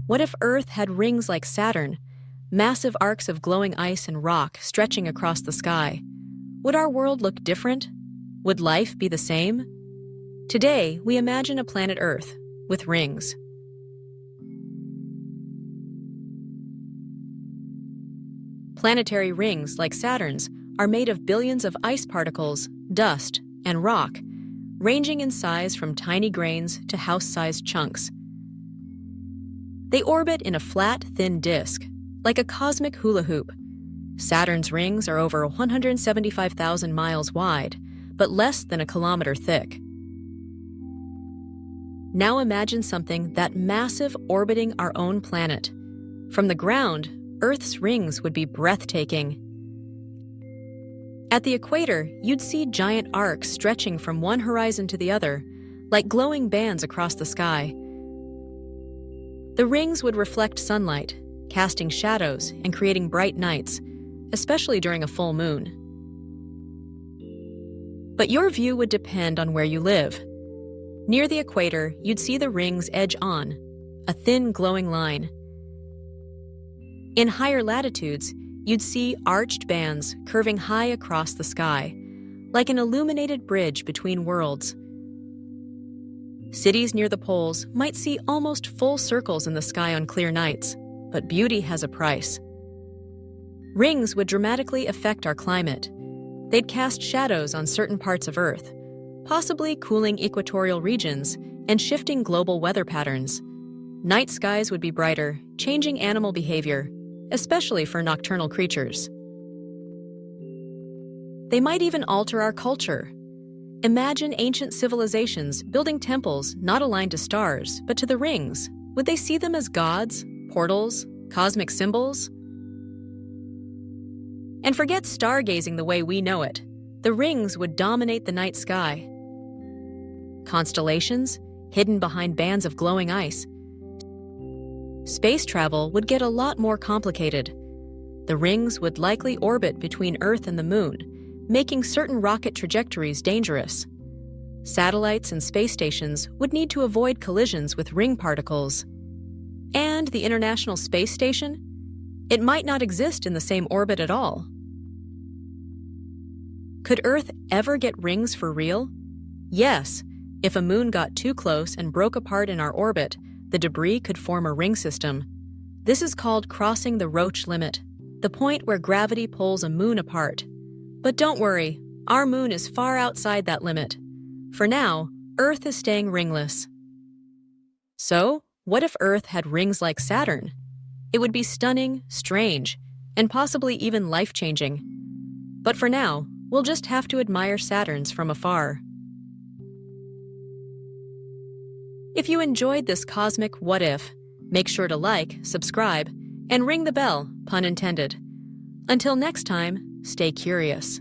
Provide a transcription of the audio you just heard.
What if Earth had rings like Saturn, massive arcs of glowing ice and rock stretching across the sky? Would our world look different? Would life be the same? Today, we imagine a planet Earth with rings. Planetary rings, like Saturn's, are made of billions of ice particles, dust, and rock, ranging in size from tiny grains to house-sized chunks. They orbit in a flat, thin disk, like a cosmic hula hoop. Saturn's rings are over 175,000 miles wide, but less than a kilometer thick. Now imagine something that massive orbiting our own planet. From the ground, Earth's rings would be breathtaking. At the equator, you'd see giant arcs stretching from one horizon to the other, like glowing bands across the sky. The rings would reflect sunlight, casting shadows and creating bright nights, especially during a full moon. But your view would depend on where you live. Near the equator, you'd see the rings edge on, a thin glowing line. In higher latitudes, you'd see arched bands curving high across the sky, like an illuminated bridge between worlds. Cities near the poles might see almost full circles in the sky on clear nights, but beauty has a price. Rings would dramatically affect our climate. They'd cast shadows on certain parts of Earth, possibly cooling equatorial regions and shifting global weather patterns. Night skies would be brighter, changing animal behavior, especially for nocturnal creatures. They might even alter our culture. Imagine ancient civilizations building temples not aligned to stars, but to the rings. Would they see them as gods, portals, cosmic symbols? And forget stargazing the way we know it. The rings would dominate the night sky. Constellations, hidden behind bands of glowing ice. Space travel would get a lot more complicated. The rings would likely orbit between Earth and the Moon, making certain rocket trajectories dangerous. Satellites and space stations would need to avoid collisions with ring particles. And the International Space Station? It might not exist in the same orbit at all. Could Earth ever get rings for real? Yes, if a moon got too close and broke apart in our orbit, the debris could form a ring system. This is called crossing the Roche limit, the point where gravity pulls a moon apart. But don't worry, our moon is far outside that limit. For now, Earth is staying ringless. So, what if Earth had rings like Saturn? It would be stunning, strange, and possibly even life-changing. But for now, we'll just have to admire Saturn's from afar. If you enjoyed this cosmic what if, make sure to like, subscribe, and ring the bell, pun intended. Until next time, stay curious.